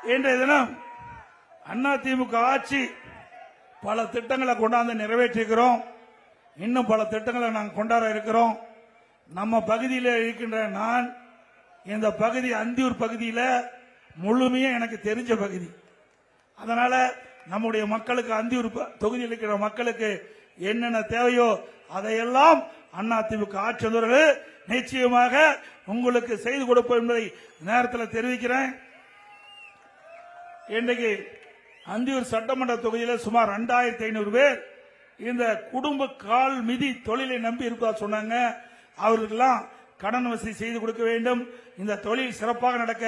இன்றைய தினம் அதிமுக ஆட்சி பல திட்டங்களை கொண்டாந்து நிறைவேற்றிருக்கிறோம். இன்னும் பல திட்டங்களை நாங்கள் கொண்டாட இருக்கிறோம். நம்ம பகுதியில் இருக்கின்ற நான் இந்த பகுதி அந்தியூர் பகுதியில் முழுமையாக எனக்கு தெரிஞ்ச பகுதி. அதனால நம்முடைய மக்களுக்கு அந்தியூர் தொகுதியில் இருக்கிற மக்களுக்கு என்னென்ன தேவையோ அதையெல்லாம் அதிமுக ஆட்சி வந்தவர்கள் நிச்சயமாக உங்களுக்கு செய்து கொடுப்போம் என்பதை நேரத்தில் தெரிவிக்கிறேன். இன்றைக்கு அந்தியூர் சட்டமன்ற தொகுதியில் சுமார் 2500 பேர் இந்த குடும்ப கால் மிதி தொழிலை நம்பி இருப்பதா சொன்னாங்க. அவர்களுக்கெல்லாம் கடன் வசதி செய்து கொடுக்க வேண்டும். இந்த தொழில் சிறப்பாக நடக்க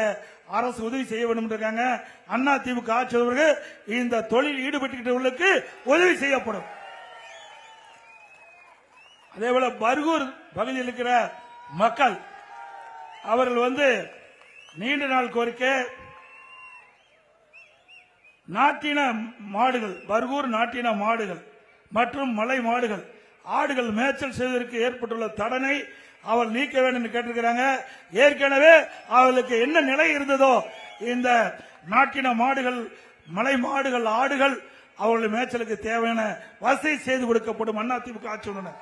அரசு உதவி செய்ய வேண்டும் இருக்காங்க. அதிமுக ஆட்சியவர்கள் இந்த தொழில் ஈடுபட்டுள்ளவர்களுக்கு உதவி செய்யப்படும். அதேபோல பர்கூர் பகுதியில் இருக்கிற மக்கள் அவர்கள் நீண்ட நாள் கோரிக்கை நாட்டின மாடுகள், பர்கூர் நாட்டின மாடுகள் மற்றும் மலை மாடுகள், ஆடுகள் மேய்ச்சல் செய்வதற்கு ஏற்பட்டுள்ள தடனை அவள் நீக்க வேண்டும் என்று கேட்டிருக்கிறாங்க. ஏற்கனவே அவர்களுக்கு என்ன நிலை இருந்ததோ இந்த நாட்டின மாடுகள், மலை மாடுகள், ஆடுகள் அவர்கள் மேய்ச்சலுக்கு தேவையான வசதி செய்து கொடுக்கப்படும். அதிமுக ஆட்சியுடன்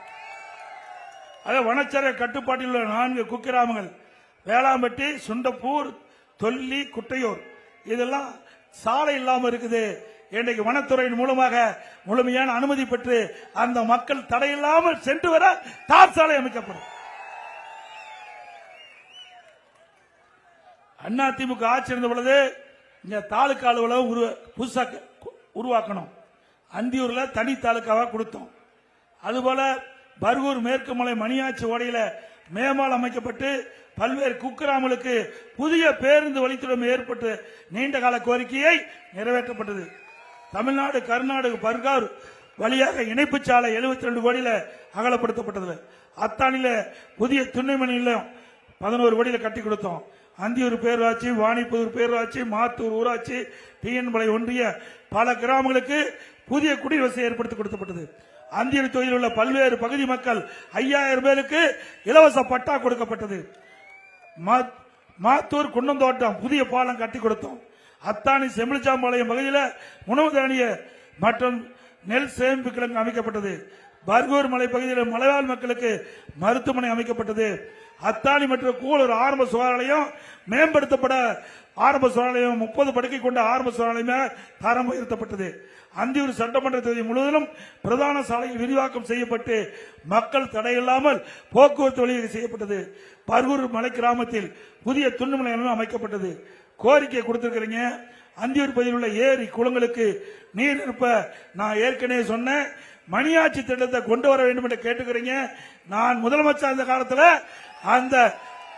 அதே வனச்சர கட்டுப்பாட்டில் உள்ள 4 குக்கிராமங்கள் வேளாம்பட்டி, சுண்டப்பூர், தொல்லி, குட்டையூர் இதெல்லாம் சாலை இல்லாமல் இருக்குது. இன்றைக்கு வனத்துறையின் மூலமாக முழுமையான அனுமதி பெற்று அந்த மக்கள் தடையில்லாமல் சென்று வர தார் சாலை அமைக்கப்படும். அதிமுக ஆட்சி இருந்த பொழுது இங்க தாலுகா அலுவலகம் புதுசாக உருவாக்கணும். அந்தியூர்ல தனி தாலுகாவா கொடுத்தோம். அதுபோல பர்கூர் மேற்கு மலை மணியாச்சி ஓடையில மேம்பாலம் அமைக்கப்பட்டு பல்வேறு குக்கிராமங்களுக்கு புதிய பேருந்து வழித்தடம் ஏற்பட்டு நீண்ட கால கோரிக்கையை நிறைவேற்றப்பட்டது. தமிழ்நாடு கர்நாடக பர்கூர் வழியாக இணைப்பு சாலை 72 கோடியில் அகலப்படுத்தப்பட்டது. அத்தானில புதிய துணைமணி இல்லம் 11 கோடியில் கட்டி கொடுத்தோம். அந்தியூர் பேரூராட்சி, வாணிப்புதூர் பேரூராட்சி, மாத்தூர் ஊராட்சி, டிஎன்பாளை ஒன்றிய பல கிராமங்களுக்கு புதிய குடிவசதி ஏற்படுத்தி கொடுக்கப்பட்டது. அந்தியூர் தொகுதியில் உள்ள பல்வேறு பகுதி மக்கள் 5000 பேருக்கு இலவச பட்டா கொடுக்கப்பட்டது. மாத்தூர் குன்னந்தோட்டம் புதிய பாலம் கட்டி கொடுத்தோம். அத்தானி செம்பிளிச்சாம்பாளையம் பகுதியில் உணவு தானிய மற்றும் நெல் சேமிப்பு கிடங்கு அமைக்கப்பட்டது. பர்கூர் மலை பகுதியில் மலைவாழ் மக்களுக்கு மருத்துவமனை அமைக்கப்பட்டது. அத்தானி மற்றும் கூலூர் ஆரம்ப சுகாதாரம் மேம்படுத்தப்பட ஆரம்ப சுகாதாரம் 30 படுக்கை கொண்ட ஆரம்ப சுகாதாரம் தரம் உயர்த்தப்பட்டது. அந்தியூர் சட்டமன்ற தொகுதி முழுவதும் பிரதான சாலையில் விரிவாக்கம் செய்யப்பட்டு மக்கள் தடையில்லாமல் போக்குவரத்து வழி செய்யப்பட்டது. பர்கூர் மலை கிராமத்தில் புதிய துண்டுமலை அமைக்கப்பட்டது. கோரிக்கை கொடுத்திருக்கிறீங்க. அந்தியூர் பகுதியில் உள்ள ஏரி குளங்களுக்கு நீர் இருப்ப நான் ஏற்கனவே சொன்ன மணியாட்சி திட்டத்தை கொண்டு வர வேண்டும் என்று கேட்டுக்கிறீங்க. நான் முதலமைச்சர் அந்த காலத்தில் அந்த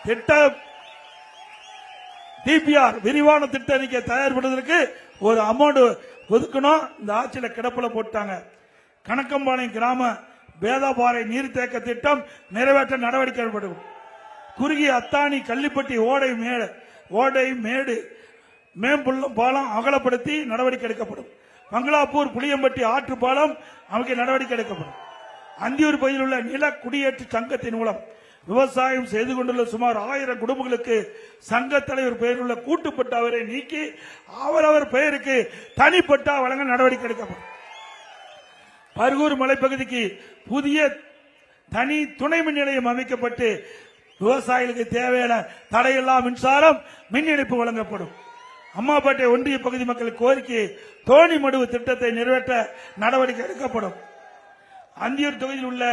திட்டம் டிபிஆர் விரிவான திட்ட அறிக்கை தயார்படுவதற்கு ஒரு அமௌண்ட் ஒதுக்கணும். இந்த ஆட்சியில் கிடப்பில போட்டாங்க. கணக்கம்பாளையம் கிராம வேதாபாறை நீர்த்தேக்க திட்டம் நிறைவேற்ற நடவடிக்கை எடுக்கப்படும். குறுகிய அத்தானி கள்ளிப்பட்டி ஓடை மேடு மேம்புள்ளம் பாலம் அகலப்படுத்தி நடவடிக்கை எடுக்கப்படும். மங்களாப்பூர் புளியம்பட்டி ஆற்று பாலம் அமைக்க நடவடிக்கை எடுக்கப்படும். அந்தியூர் பகுதியில் உள்ள நில குடியேற்ற சங்கத்தின் மூலம் விவசாயம் செய்து கொண்டுள்ள சுமார் 1000 குடும்பங்களுக்கு சங்க தலைவர் பெயரில் உள்ள கூட்டுப்பட்டாவரை நீக்கி அவரவர் பெயருக்கு தனிப்பட்டா வழங்க நடவடிக்கை எடுக்கப்படும். பர்கூர் மலைப்பகுதிக்கு புதிய தனி துணை மின் நிலையம் அமைக்கப்பட்டு விவசாயிகளுக்கு தேவையான தடையில்லா மின்சாரம் மின் இணைப்பு வழங்கப்படும். அம்மாப்பேட்டை ஒன்றிய பகுதி மக்கள் கோரிக்கை தோணி மடுவு திட்டத்தை நிறைவேற்ற நடவடிக்கை எடுக்கப்படும். அந்தியூர் தொகுதியில் உள்ள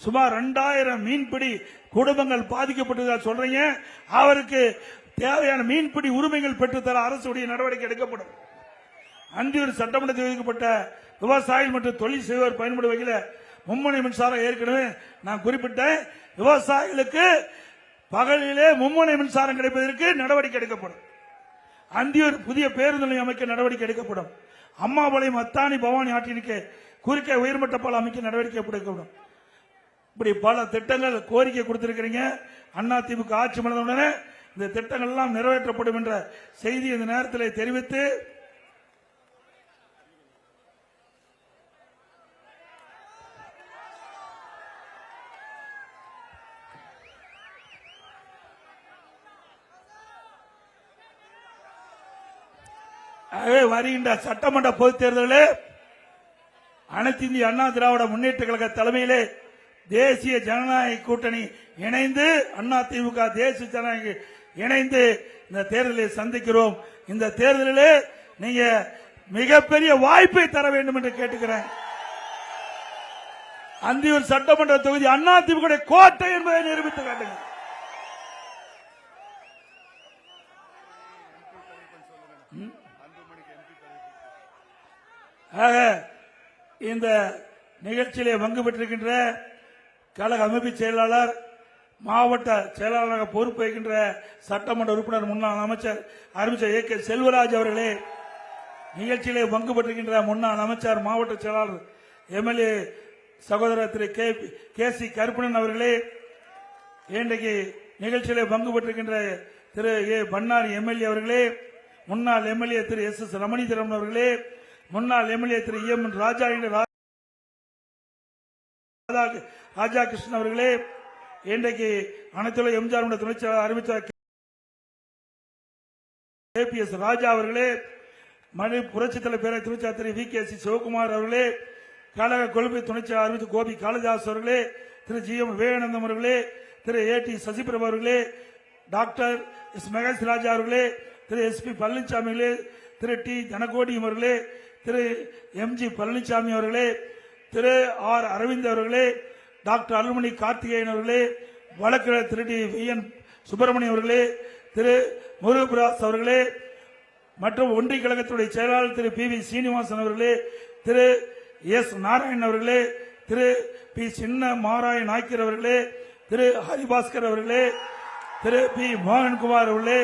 சுமார் 2000 மீன்பிடி குடும்பங்கள் பாதிக்கப்பட்டதாக சொல்றீங்க. அவருக்கு தேவையான மீன்பிடி உரிமைகள் பெற்றுத்தர அரசுடைய நடவடிக்கை எடுக்கப்படும். அந்தியூர் சட்டமன்றத்தில் ஒதுக்கப்பட்ட விவசாயிகள் மற்றும் தொழில் செய்வோர் பயன்படும் வகையில் மும்முனை மின்சாரம் ஏற்கனவே நான் குறிப்பிட்டேன். விவசாயிகளுக்கு பகலிலே மும்முனை மின்சாரம் கிடைப்பதற்கு நடவடிக்கை எடுக்கப்படும். அந்தியூர் புதிய பேருந்து நிலையம் அமைக்க நடவடிக்கை எடுக்கப்படும். அம்மாபாளையம் அத்தானி பவானி ஆற்றிற்கு குறுக்கே உயர்மட்ட பாலம் அமைக்க நடவடிக்கை எடுக்கப்படும். இப்படி பல திட்டங்கள் கோரிக்கை கொடுத்திருக்கிறீங்க. அதிமுக ஆட்சி மலர்ந்தவுடனே இந்த திட்டங்கள் எல்லாம் நிறைவேற்றப்படும் என்ற செய்தி இந்த நேரத்தில் தெரிவித்து வருகின்ற சட்டமன்ற பொதுத் தேர்தலில் அனைத்து இந்திய அண்ணா திராவிட முன்னேற்ற கழக தலைமையிலே தேசிய ஜனநாயக கூட்டணி இணைந்து அதிமுக தேசிய ஜனநாயக இணைந்து இந்த தேர்தலை சந்திக்கிறோம். இந்த தேர்தலிலே நீங்க மிகப்பெரிய வாய்ப்பை தர வேண்டும் என்று கேட்டுக்கிறேன். அந்தியூர் சட்டமன்ற தொகுதி அதிமுக கோட்டை என்பதை நிரூபித்து காட்டுங்க. இந்த நிகழ்ச்சியிலே பங்கு பெற்றிருக்கின்ற கழக அமைப்பு செயலாளர், மாவட்ட செயலாளராக பொறுப்பு வகிக்கின்ற சட்டமன்ற உறுப்பினர் முன்னாள் அமைச்சர் அறிவிச்சர் ஏ.கே. செல்வராஜ் அவர்களே, நிகழ்ச்சியிலே பங்கு பெற்றிருக்கின்ற முன்னாள் அமைச்சர் மாவட்ட செயலாளர் எம்எல்ஏ சகோதரர் திரு கே.சி. கருப்பணன் அவர்களே, இன்றைக்கு நிகழ்ச்சியிலே பங்கு பெற்றிருக்கின்ற திரு ஏ. பன்னாரி எம்எல்ஏ அவர்களே, முன்னாள் எம்எல்ஏ திரு எஸ்.எஸ். ரமணிதரன் அவர்களே, முன்னாள் எம்எல்ஏ திரு எம். ராஜாகிருஷ்ணன் அவர்களே, இன்றைக்கு அனைத்துள்ள எம்ஜிஆர் துணை செயலாளர் அறிவித்தார் கே.பி.எஸ். ராஜா அவர்களே, மணி புரட்சித் தலைவர் பேரவை துணை செயலாளர் திரு வி.கே.சி. சிவகுமார் அவர்களே, கழக கொள்கை துணை செயலாளர் அறிவித்த கோபி காளிதாஸ் அவர்களே, திரு ஜி.எம். விவேகானந்தம் அவர்களே, திரு ஏ.டி. சசிபிரபு அவர்களே, டாக்டர் எஸ். மகேஷ் ராஜா அவர்களே, திரு எஸ்.பி. பழனிசாமி அவர்களே, திரு டி. தனகோடி அவர்களே, திரு எம்.ஜி. பழனிசாமி அவர்களே, திரு ஆர். அரவிந்த் அவர்களே, டாக்டர் அருள்மணி கார்த்திகேயன் அவர்களே, வழக்கறிஞர் திரு டி. வி.என். சுப்பிரமணியம் அவர்களே, திரு முருகபிராஸ் அவர்களே, மற்றும் ஒன்றிய கழகத்துடைய செயலாளர் திரு பி.வி. சீனிவாசன் அவர்களே, திரு எஸ். நாராயணன் அவர்களே, திரு பி. சின்ன மாராய நாய்க்கர் அவர்களே, திரு ஹரிபாஸ்கர் அவர்களே, திரு பி. மோகன்குமார் அவர்களே,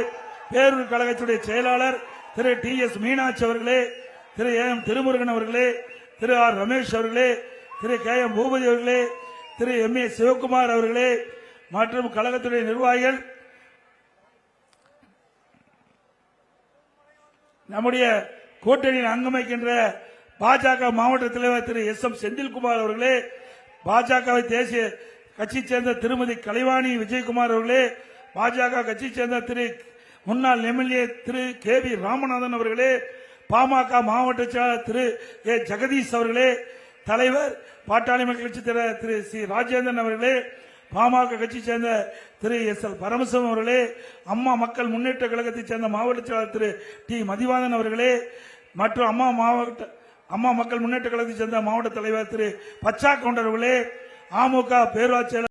பேரூர் கழகத்துடைய செயலாளர் திரு டி. எஸ். மீனாட்சி அவர்களே, திரு எம். திருமுருகன் அவர்களே, திரு ஆர். ரமேஷ் அவர்களே, திரு கே. எம். பூபதி அவர்களே, திரு எம். ஏ. சிவகுமார் அவர்களே, மற்றும் கழகத்துடைய நிர்வாகிகள், நம்முடைய கூட்டணியில் அங்கமைக்கின்ற பாஜக மாவட்ட தலைவர் திரு எஸ். எம். செந்தில்குமார் அவர்களே, பாஜகவை தேசிய கட்சியை சேர்ந்த திருமதி கலைவாணி விஜயகுமார் அவர்களே, பாஜக கட்சியை சேர்ந்த திரு முன்னாள் MLA Thiru K. V. Ramanathan அவர்களே, பாமக மாவட்ட செயலாளர் திரு ஏ. ஜெகதீஷ் அவர்களே, தலைவர் பாட்டாளி மக்கள் கட்சி தலைவர் திரு சி. ராஜேந்திரன் அவர்களே, பாமக கட்சியை சேர்ந்த திரு எஸ். எல். பரமசிவம் அவர்களே, அம்மா மக்கள் முன்னேற்ற கழகத்தைச் சேர்ந்த மாவட்ட செயலாளர் திரு டி. மதிவாதன் அவர்களே, மற்றும் அம்மா மக்கள் முன்னேற்ற கழகத்தைச் சேர்ந்த மாவட்ட தலைவர் திரு பச்சா கவுண்டர் அவர்களே, அமமுக பேரூராட்சி செயலாளர்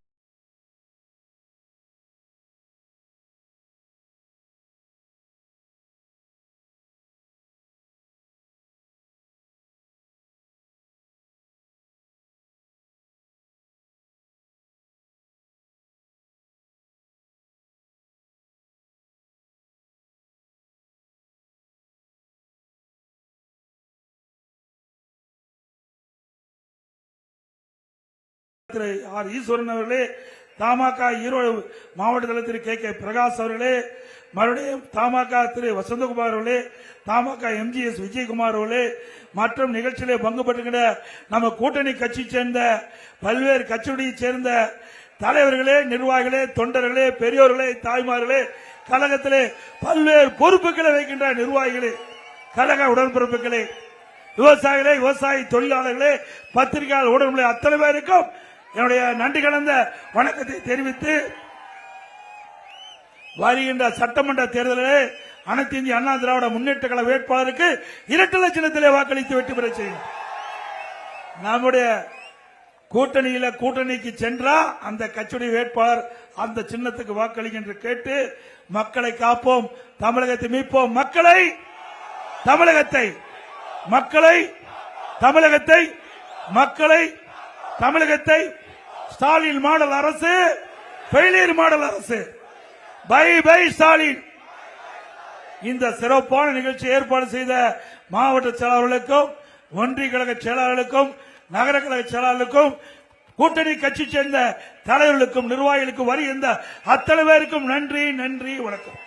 திரு ஆர். ஈஸ்வரன் அவர்களே, தமாக ஈரோடு மாவட்ட தலைவர் கே. கே. பிரகாஷ் அவர்களே, மறுபடியும் தமாக திரு வசந்தகுமார் அவர்களே, தமாக எம்.ஜி.எஸ். விஜயகுமார் அவர்களே, மற்றும் நிகழ்ச்சியிலே பங்கு பெற்றுகின்ற நம்ம கூட்டணி கட்சி சேர்ந்த பல்வேறு கட்சியை சேர்ந்த தலைவர்களே, நிர்வாகிகளே, தொண்டர்களே, பெரியோர்களே, தாய்மார்களே, கழகத்திலே பல்வேறு பொறுப்புகளை வைக்கின்ற நிர்வாகிகளே, கழக உடன்பிறப்புகளே, விவசாயிகளே, விவசாய தொழிலாளர்களே, பத்திரிகையாளர் ஊடகங்களே, அத்தனை பேருக்கும் என்னுடைய நன்றி கலந்த வணக்கத்தை தெரிவித்து, வருகின்ற சட்டமன்ற தேர்தலில் அனைத்து இந்திய அண்ணா திராவிட முன்னேற்ற கழக வேட்பாளருக்கு இரட்டை சின்னத்திலே வாக்களித்து வெற்றி பெற செய்யும். நம்முடைய கூட்டணிக்கு சென்றா அந்த கட்சியுடைய வேட்பாளர் அந்த சின்னத்துக்கு வாக்களிக்கின்ற கேட்டு, மக்களை காப்போம், தமிழகத்தை மீட்போம், தமிழகத்தை ஸ்டாலின் மாடல் அரசு, ஃபெயிலியர் மாடல் அரசு, பை பை ஸ்டாலின். இந்த சிறப்பான நிகழ்ச்சி ஏற்பாடு செய்த மாவட்ட செயலாளர்களுக்கும், ஒன்றிய கழக செயலாளர்களுக்கும், நகர கழக செயலாளர்களுக்கும், கூட்டணி கட்சி சேர்ந்த தலைவர்களுக்கும், நிர்வாகிகளுக்கும், வருகின்ற அத்தனை பேருக்கும் நன்றி, வணக்கம்.